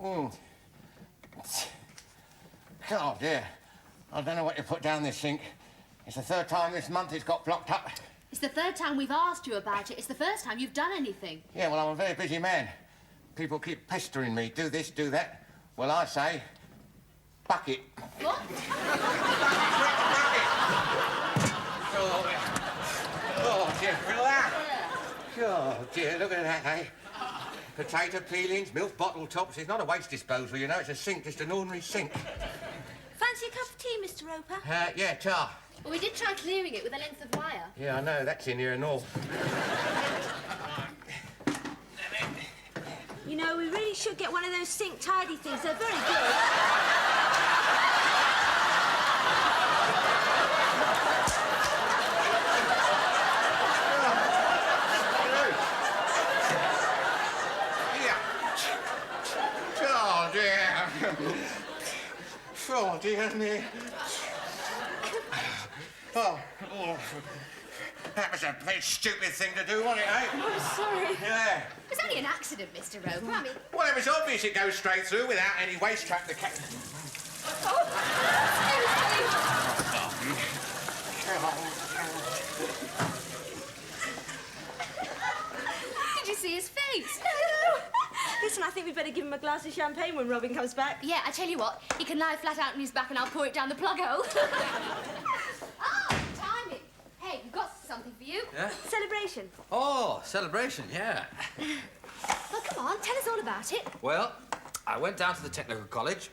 Oh, dear. I don't know what you put down this sink. It's the third time this month it's got blocked up. It's the third time we've asked you about it. It's the first time you've done anything. Yeah, well, I'm a very busy man. People keep pestering me. Do this, do that. Well, I say, bucket. What? Oh, dear, look at that. Oh, dear, look at that, eh? Potato peelings, milk bottle tops. It's not a waste disposal, you know. It's a sink, just an ordinary sink. Fancy a cup of tea, Mr. Roper? Yeah, tar. Well, we did try clearing it with a length of wire. Yeah, I know. That's in here and all. You know, we really should get one of those sink tidy things. They're very good. Oh, dear. Oh, dear me. Oh. That was a very stupid thing to do, wasn't it, eh? I'm sorry. Yeah. It was only an accident, Mr. Roper. I mean... Well, it was obvious it goes straight through without any waste trap to catch. Did you see his face? No. Listen, I think we'd better give him a glass of champagne when Robin comes back. Yeah, I tell you what, he can lie flat out on his back and I'll pour it down the plug hole. Oh, timing. Hey, we've got something for you. Yeah? Celebration. Oh, celebration, yeah. Well, come on, tell us all about it. Well, I went down to the technical college,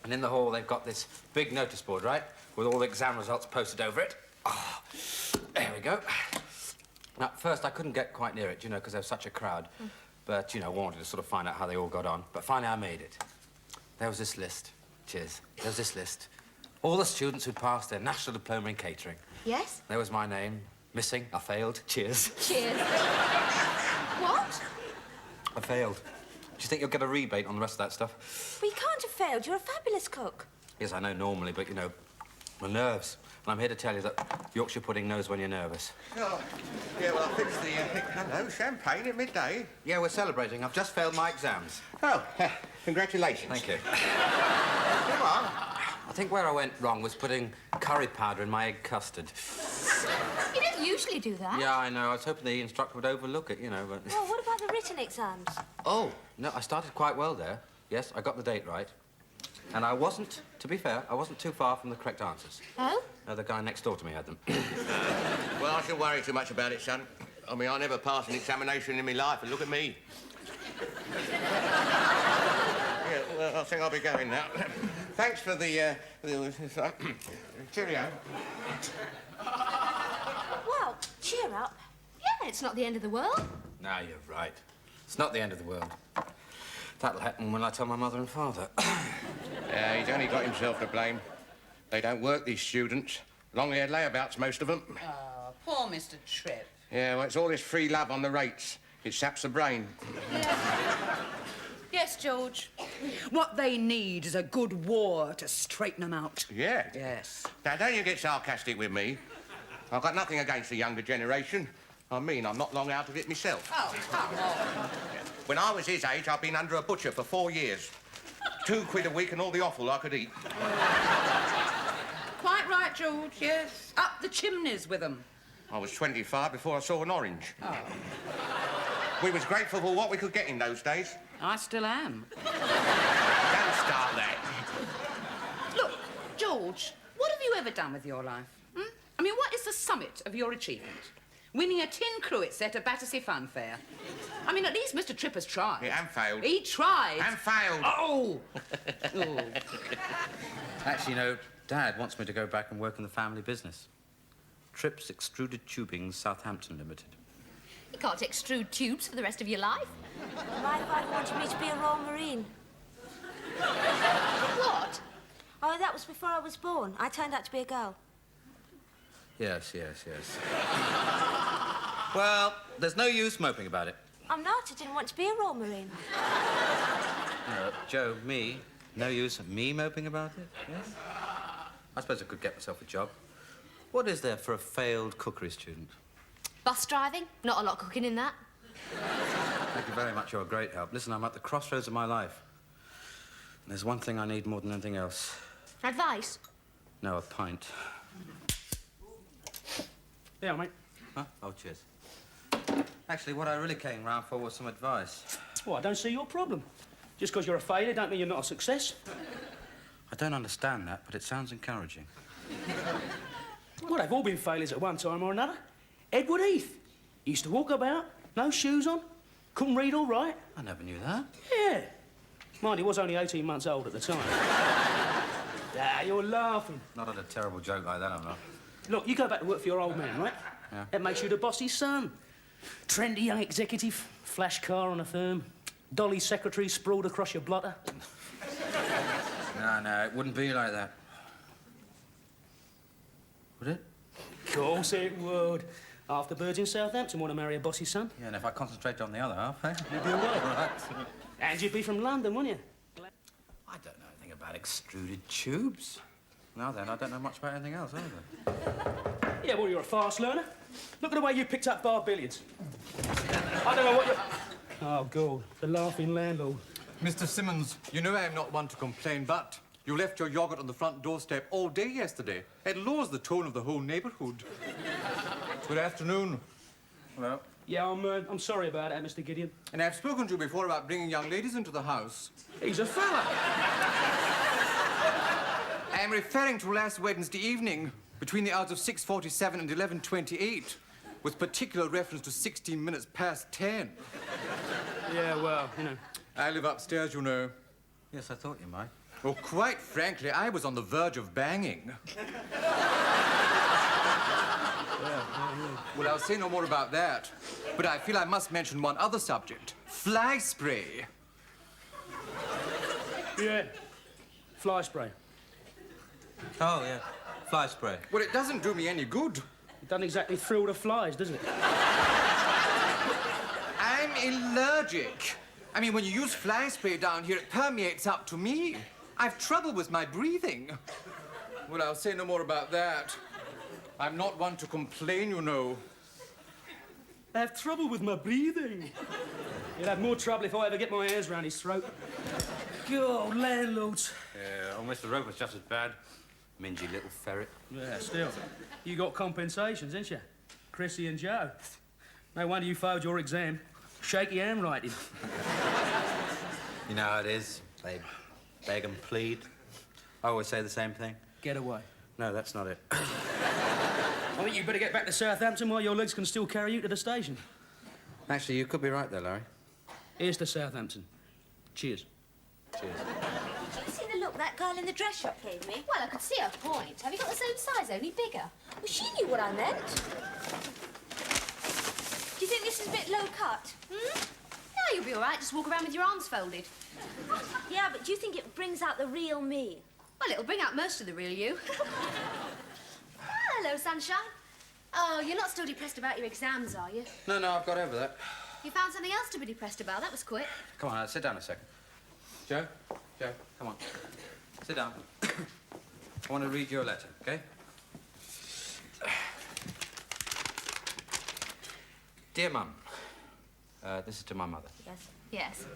and in the hall they've got this big notice board, right, with all the exam results posted over it. Oh, there we go. Now, at first I couldn't get quite near it, you know, because there was such a crowd. But, you know, wanted to sort of find out how they all got on. But finally I made it. There was this list. Cheers. There was this list. All the students who'd passed their national diploma in catering. Yes? There was my name. Missing. I failed. Cheers. Cheers. What? I failed. Do you think you'll get a rebate on the rest of that stuff? Well, you can't have failed. You're a fabulous cook. Yes, I know normally, but, you know, my nerves. And I'm here to tell you that Yorkshire pudding knows when you're nervous. Oh, yeah, well, I fixed the... hello, champagne at midday. Yeah, we're celebrating. I've just failed my exams. Oh, congratulations. Thank you. Come on. I think where I went wrong was putting curry powder in my egg custard. You don't usually do that. Yeah, I know. I was hoping the instructor would overlook it, you know, but... Well, what about the written exams? Oh, no, I started quite well there. Yes, I got the date right. And I wasn't, to be fair, I wasn't too far from the correct answers. Oh? No, the guy next door to me had them. Well, I shouldn't worry too much about it, son. I mean, I never passed an examination in my life, and look at me. Yeah, well, I think I'll be going now. Thanks for the cheerio. Well, cheer up. Yeah, it's not the end of the world. No, you're right. It's not the end of the world. That'll happen when I tell my mother and father. Yeah, he's only got himself to blame. They don't work, these students. Long-haired layabouts, most of them. Oh, poor Mr. Tripp. Yeah, well, it's all this free love on the rates. It saps the brain. Yes, George. What they need is a good war to straighten them out. Yeah. Yes. Now, don't you get sarcastic with me. I've got nothing against the younger generation. I mean, I'm not long out of it myself. Oh, come on. When I was his age, I'd been under a butcher for 4 years. £2 a week and all the offal I could eat. Quite right, George, yes. Up the chimneys with them. I was 25 before I saw an orange. Oh. We was grateful for what we could get in those days. I still am. Don't start that. Look, George, what have you ever done with your life? I mean, what is the summit of your achievement? Winning a tin cruet set at Battersea Fun Fair. I mean, at least Mr. Tripp has tried. Yeah, and failed. He tried. And failed. Oh! Oh. Actually, you know, Dad wants me to go back and work in the family business. Tripp's Extruded Tubing, Southampton Limited. You can't extrude tubes for the rest of your life. My father wanted me to be a Royal Marine. What? Oh, that was before I was born. I turned out to be a girl. Yes, yes, yes. Well, there's no use moping about it. I'm not. I didn't want to be a Royal Marine. Joe, me, no use me moping about it, yes? I suppose I could get myself a job. What is there for a failed cookery student? Bus driving? Not a lot of cooking in that. Thank you very much. You're a great help. Listen, I'm at the crossroads of my life. There's one thing I need more than anything else. Advice? No, a pint. Yeah, mate. Huh? Oh, cheers. Actually, what I really came round for was some advice. Well, I don't see your problem. Just because you're a failure don't mean you're not a success. I don't understand that, but it sounds encouraging. Well, they've all been failures at one time or another. Edward Heath used to walk about, no shoes on, couldn't read all right. I never knew that. Yeah. Mind, he was only 18 months old at the time. Ah, you're laughing. Not at a terrible joke like that, I'm not. Look, you go back to work for your old man, right? Yeah. That makes you the boss's son. Trendy young executive, flash car on a firm, dolly secretary sprawled across your blotter. No, it wouldn't be like that. Would it? Of course it would. Half the birds in Southampton want to marry a boss's son. Yeah, and if I concentrate on the other half, eh? You'd be all right. Right. And you'd be from London, wouldn't you? I don't know anything about extruded tubes. Now then, I don't know much about anything else, either. Yeah, well, you're a fast learner. Look at the way you picked up bar billiards. I don't know what you're... Oh, God, the laughing landlord. Mr. Simmons, you know I'm not one to complain, but you left your yogurt on the front doorstep all day yesterday. It lowers the tone of the whole neighbourhood. Good afternoon. Hello? Yeah, I'm sorry about that, Mr. Gideon. And I've spoken to you before about bringing young ladies into the house. He's a fella. I'm referring to last Wednesday evening, between the hours of 6:47 and 11:28, with particular reference to 16 minutes past 10. Yeah, well, you know. I live upstairs, you know. Yes, I thought you might. Well, quite frankly, I was on the verge of banging. Well, I'll say no more about that. But I feel I must mention one other subject. Fly spray. Yeah. Fly spray. Oh, yeah. Fly spray. Well, it doesn't do me any good. It doesn't exactly thrill the flies, does it? I'm allergic. I mean, when you use fly spray down here, it permeates up to me. I've trouble with my breathing. Well, I'll say no more about that. I'm not one to complain, you know. I have trouble with my breathing. You'll have more trouble if I ever get my hands round his throat. God, landlords. Yeah, oh, Mr. Roper's just as bad. Mingy little ferret. Yeah, still. You got compensations, didn't you? Chrissy and Joe. No wonder you failed your exam. Shaky handwriting. You know how it is. They beg and plead. I always say the same thing. Get away. No, that's not it. I think you better get back to Southampton while your legs can still carry you to the station. Actually, you could be right there, Larry. Here's to Southampton. Cheers. Cheers. Have you seen the look that girl in the dress shop gave me? Well, I could see her point. Have you got the same size, only bigger? Well, she knew what I meant. Do you think this is a bit low cut? No, you'll be all right. Just walk around with your arms folded. Yeah, but do you think it brings out the real me? Well, it'll bring out most of the real you. Hello, sunshine. Oh, you're not still depressed about your exams, are you? No, I've got over that. You found something else to be depressed about. That was quick. Come on, sit down a second. Joe, come on. Sit down. I want to read your letter, okay? Dear Mum, this is to my mother. Yes. Yes.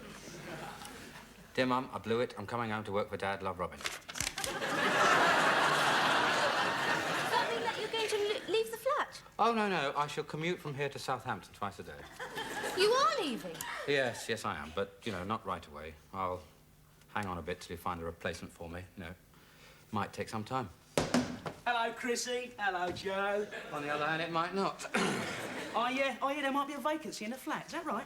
Dear Mum, I blew it. I'm coming home to work for Dad. Love, Robin. Does that mean that you're going to leave the flat? Oh, no. I shall commute from here to Southampton twice a day. You are leaving? Yes, I am. But, you know, not right away. I'll hang on a bit till you find a replacement for me. You know, might take some time. Hello, Chrissy. Hello, Joe. On the other hand, it might not. Oh, yeah, there might be a vacancy in the flat. Is that right?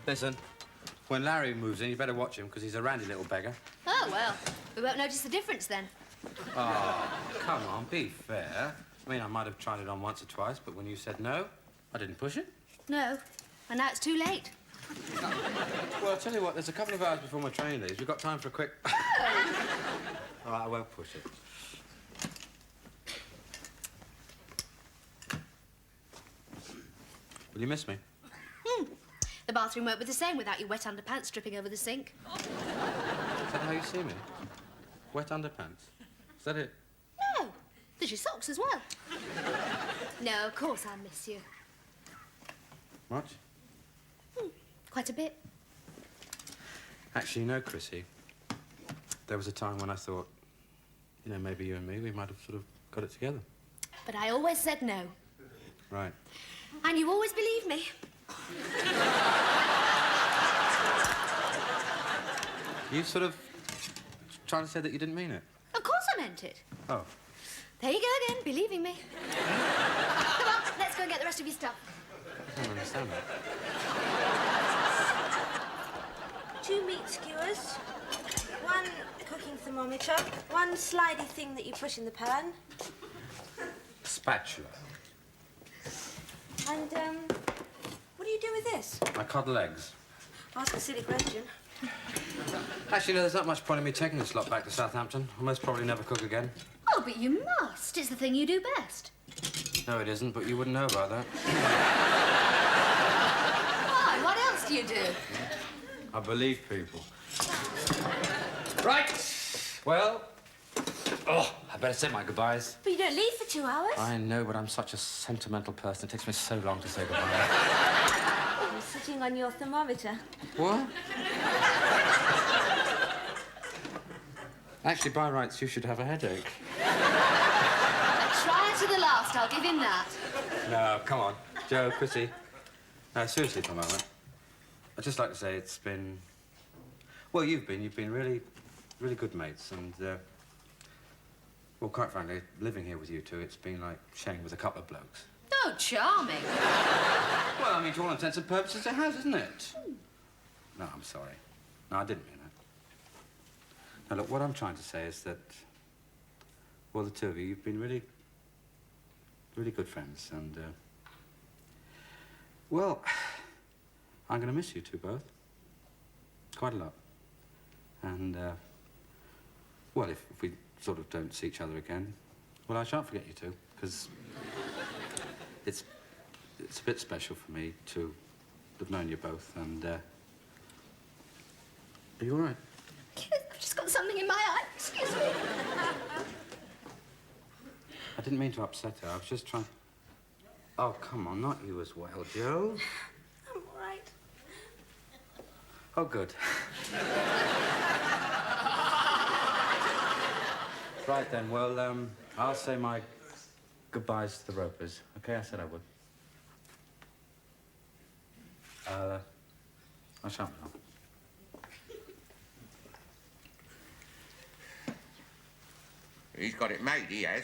Listen, when Larry moves in, you better watch him, because he's a randy little beggar. Oh, well, we won't notice the difference then. Oh, come on, be fair. I mean, I might have tried it on once or twice, but when you said no, I didn't push it. No, and now it's too late. Well, I'll tell you what, there's a couple of hours before my train leaves. We've got time for a quick... All right, I won't push it. Will you miss me? The bathroom won't be the same without your wet underpants dripping over the sink. Is that how you see me? Wet underpants? Is that it? No, there's your socks as well. No, of course I'll miss you. Much? Quite a bit. Actually, you know, Chrissy, there was a time when I thought, you know, maybe you and me, we might have sort of got it together. But I always said no. Right. And you always believed me. You sort of trying to say that you didn't mean it? Of course I meant it. Oh. There you go again, believing me. Come on, let's go and get the rest of your stuff. I don't understand that. 2 meat skewers, 1 cooking thermometer, 1 slidey thing that you put in the pan, Spatula. and, what do you do with this? I cuddle eggs. Ask a silly question. Actually, no, there's not much point in me taking this lot back to Southampton. I'll most probably never cook again. Oh, but you must. It's the thing you do best. No, it isn't, but you wouldn't know about that. Why? What else do you do? I believe people. Right. Well, I better say my goodbyes. But you don't leave for 2 hours. I know, but I'm such a sentimental person. It takes me so long to say goodbye. Oh, you're sitting on your thermometer. What? Actually, by rights, you should have a headache. Try to the last, I'll give him that. No, come on. Joe, Chrissy. No, seriously for a moment. I'd just like to say it's been... Well, you've been really, really good mates, and, well, quite frankly, living here with you two, it's been like sharing with a couple of blokes. Oh, charming. Well, I mean, to all intents and purposes, it has, isn't it? No, I'm sorry. No, I didn't mean that. Now, look, what I'm trying to say is that, well, the two of you, you've been really, really good friends, and, well, I'm going to miss you two both. Quite a lot. And, well, if we sort of don't see each other again, well, I shan't forget you two, because it's a bit special for me to have known you both, and, are you all right? I've just got something in my eye. Excuse me. I didn't mean to upset her. I was just trying... Oh, come on, not you as well, Joe. I'm all right. Oh, good. Right then, well, I'll say my goodbyes to the Ropers. Okay, I said I would. I shan't now. He's got it made, he has.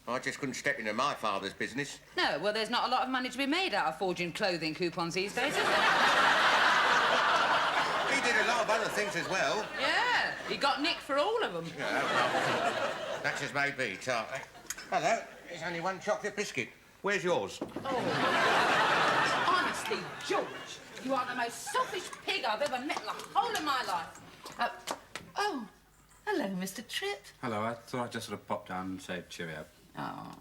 I just couldn't step into my father's business. No, well, there's not a lot of money to be made out of forging clothing coupons these days, is there? He did a lot of other things as well. Yeah, he got nicked for all of them. Yeah, well, that's as may be, Tart. Hello, there's only 1 chocolate biscuit. Where's yours? Oh. Honestly, George, you are the most selfish pig I've ever met in the whole of my life. Oh, hello, Mr. Tripp. Hello, I thought I'd just sort of pop down and say cheerio. Oh,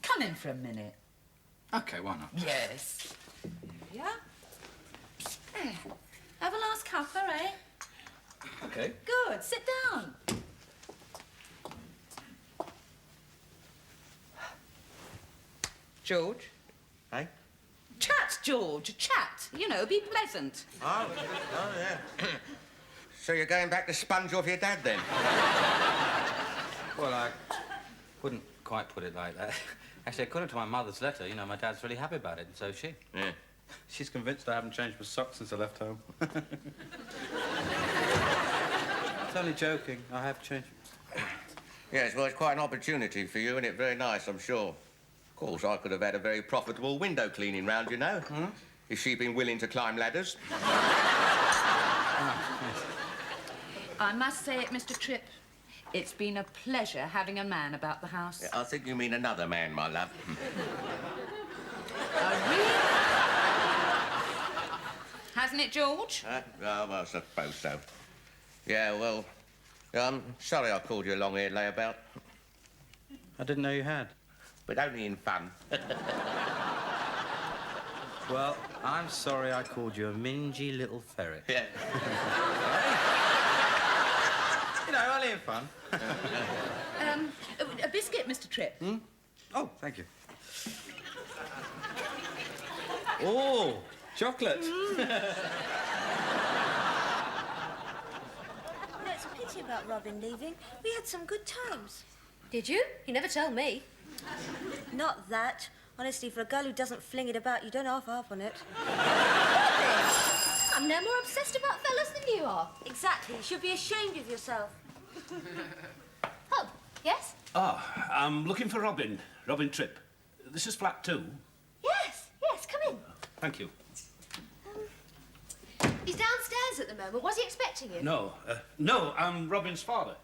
come in for a minute. Okay, why not? Yes. Yeah. There. Have a last cuppa, eh? Okay. Good. Sit down. George. Hey? Chat, George. Chat. You know, be pleasant. Oh, yeah. So you're going back to sponge off your dad, then? Well, I wouldn't quite put it like that. Actually, according to my mother's letter, you know, my dad's really happy about it, and so is she. Yeah. She's convinced I haven't changed my socks since I left home. It's only joking. I have changed. Yes, well, it's quite an opportunity for you, and it's very nice, I'm sure. Of course, I could have had a very profitable window cleaning round, you know. Hmm? If she'd been willing to climb ladders. I must say it, Mr. Tripp. It's been a pleasure having a man about the house. I think you mean another man, my love. hasn't it, George? Oh, well, I suppose so. Yeah, well, I'm sorry I called you a long-haired layabout, I didn't know you had. but only in fun. Well, I'm sorry I called you a mingy little ferret. Yeah. You know, only in fun. A biscuit, Mr. Tripp. Oh, thank you. Oh, chocolate. You know, it's a pity about Robin leaving. We had some good times. Did you? You never tell me. Not that. Honestly, for a girl who doesn't fling it about, you don't half on it. I'm no more obsessed about fellas than you are. Exactly. You should be ashamed of yourself. Oh, yes? Ah, I'm looking for Robin. Robin Tripp. This is flat 2. Yes, come in. Thank you. He's downstairs at the moment. Was he expecting you? No, no, I'm Robin's father.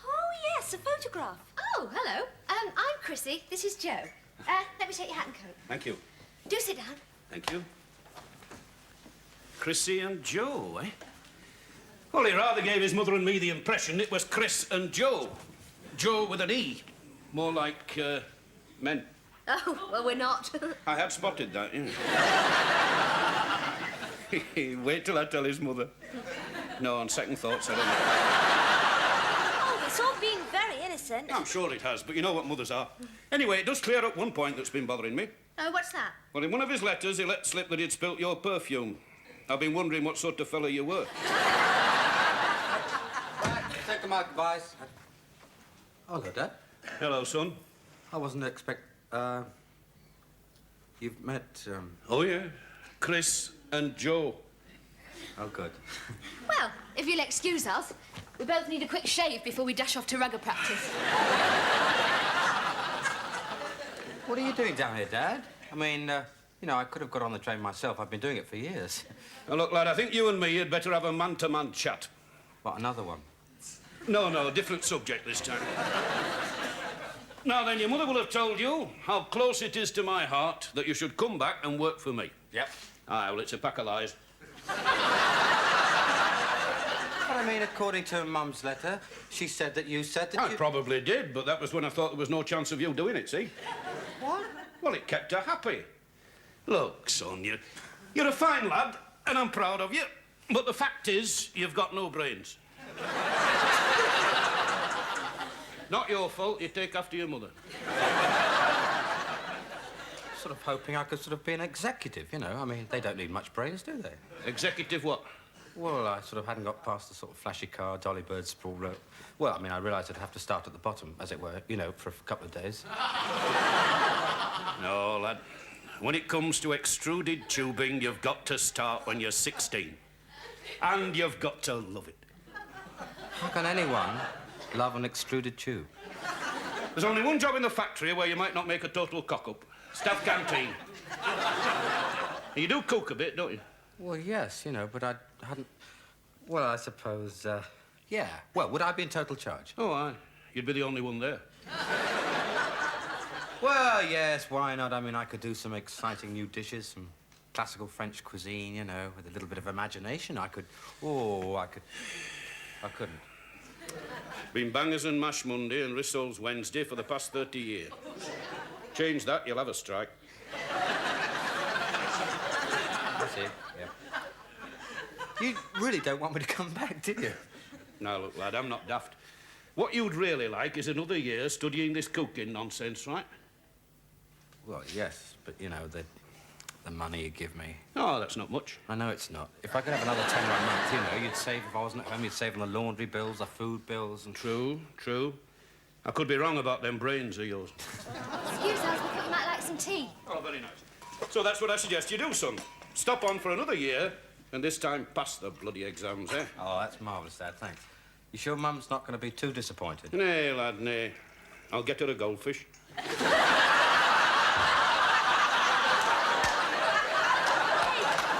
Oh, yes, a photograph. Oh, hello. I'm Chrissy. This is Joe. Let me take your hat and coat. Thank you. Do sit down. Thank you. Chrissy and Joe, eh? Well, he rather gave his mother and me the impression it was Chris and Joe. Joe with an E. More like, men. Oh, well, we're not. I had spotted that, yeah. Wait till I tell his mother. No, on second thoughts, I don't know. Oh, it's all been very innocent. I'm sure it has, but you know what mothers are. Anyway, it does clear up one point that's been bothering me. Oh, what's that? Well, in one of his letters, he let slip that he'd spilt your perfume. I've been wondering what sort of fella you were. Right, take my advice. Hello, Dad. Hello, son. I wasn't you've met, Oh, yeah. Chris and Joe. Oh, good. Well, if you'll excuse us, we both need a quick shave before we dash off to rugger practice. What are you doing down here, Dad? I mean, you know, I could have got on the train myself. I've been doing it for years. Now, look, lad, I think you and me had better have a man-to-man chat. What, another one? No, different subject this time. Now then, your mother will have told you how close it is to my heart that you should come back and work for me. Yep. Aye, well, it's a pack of lies. But I mean, according to Mum's letter, she said that you said that I probably did, but that was when I thought there was no chance of you doing it, see? What? Well, it kept her happy. Look, son, you're a fine lad, and I'm proud of you. But the fact is, you've got no brains. Not your fault, you take after your mother. Sort of hoping I could sort of be an executive, you know. I mean, they don't need much brains, do they? Executive what? Well, I sort of hadn't got past the sort of flashy car, dolly bird, sprawl rope. Well, I mean, I realised I'd have to start at the bottom, as it were, you know, for a couple of days. No, lad. When it comes to extruded tubing, you've got to start when you're 16. And you've got to love it. How can anyone love an extruded tube? There's only one job in the factory where you might not make a total cock-up. Staff canteen. You do cook a bit, don't you? Well, yes, you know, but I hadn't... Well, I suppose, yeah. Well, would I be in total charge? Oh, aye. You'd be the only one there. Well, yes, why not? I mean, I could do some exciting new dishes, some classical French cuisine, you know, with a little bit of imagination. I couldn't. Been bangers and mash Monday and rissoles Wednesday for the past 30 years. Change that, you'll have a strike. I see, yeah. You really don't want me to come back, do you? Now, look, lad, I'm not daft. What you'd really like is another year studying this cooking nonsense, right? Well, yes, but, you know, the money you give me. Oh, that's not much. I know it's not. If I could have another £10 a month, you know, you'd save, if I wasn't at home, you'd save on the laundry bills, the food bills, and... True. I could be wrong about them brains of yours. Excuse us, we thought you might like some tea. Oh, very nice. So that's what I suggest you do, son. Stop on for another year, and this time pass the bloody exams, eh? Oh, that's marvellous, Dad, thanks. You sure Mum's not going to be too disappointed? Nay, lad, nay. I'll get her a goldfish. Hey,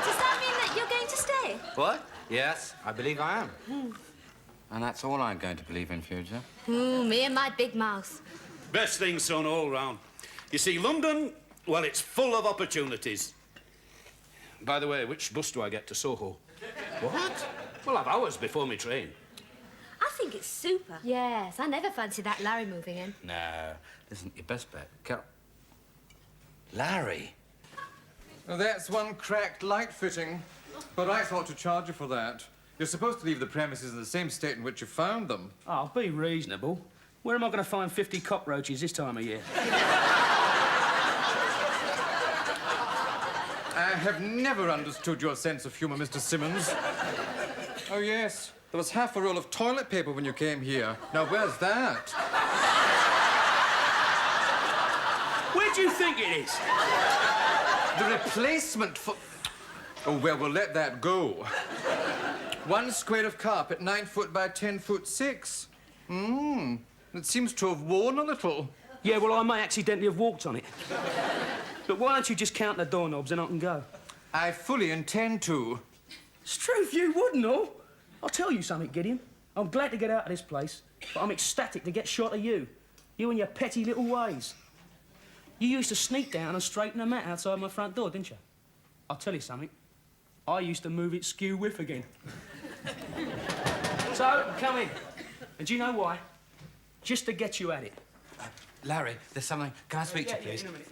does that mean that you're going to stay? What? Yes, I believe I am. And that's all I'm going to believe in future. Ooh, me and my big mouth. Best thing, son, all round. You see, London, well, it's full of opportunities. By the way, which bus do I get to Soho? What? Well, I've hours before my train. I think it's super. Yes, I never fancied that Larry moving in. No, isn't your best bet. Carol. Larry? Well, that's one cracked light fitting. But I thought to charge you for that. You're supposed to leave the premises in the same state in which you found them. Oh, be reasonable. Where am I going to find 50 cockroaches this time of year? I have never understood your sense of humour, Mr. Simmons. Oh, yes. There was half a roll of toilet paper when you came here. Now, where's that? Where do you think it is? The replacement for... Oh, well, we'll let that go. 1 square of carpet, 9 foot by 10 foot 6. It seems to have worn a little. Yeah, well, I may accidentally have walked on it. But why don't you just count the doorknobs and I can go? I fully intend to. It's true if you wouldn't, all. I'll tell you something, Gideon. I'm glad to get out of this place, but I'm ecstatic to get shot of you. You and your petty little ways. You used to sneak down and straighten a mat outside my front door, didn't you? I'll tell you something. I used to move it skew-whiff again. So, come in. And do you know why? Just to get you at it. Larry, there's something... Can I speak to you, please? In a minute.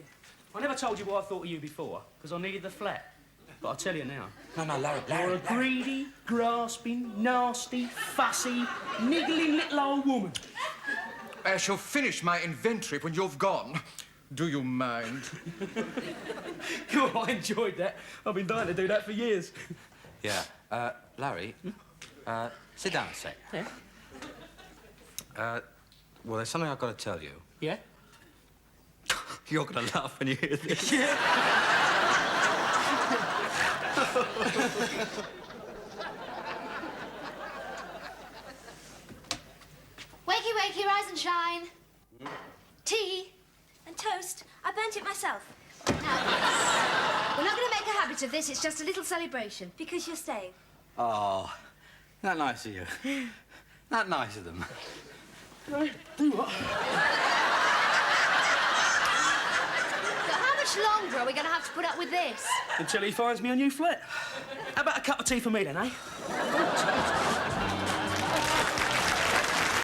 I never told you what I thought of you before, because I needed the flat. But I'll tell you now. No, Larry, You're a greedy, grasping, nasty, fussy, niggling little old woman. I shall finish my inventory when you've gone. Do you mind? Cool, I enjoyed that. I've been dying to do that for years. Yeah. Larry, sit down a sec. Yeah? Well, there's something I've got to tell you. Yeah? You're going to laugh when you hear this. Yeah. Wakey, wakey, rise and shine. Tea. And toast. I burnt it myself. Now, we're not going to make a habit of this. It's just a little celebration. Because you're staying. Oh, not nice of you. Not nice of them. Right, do what? But how much longer are we going to have to put up with this? Until he finds me a new flat. How about a cup of tea for me, then, eh?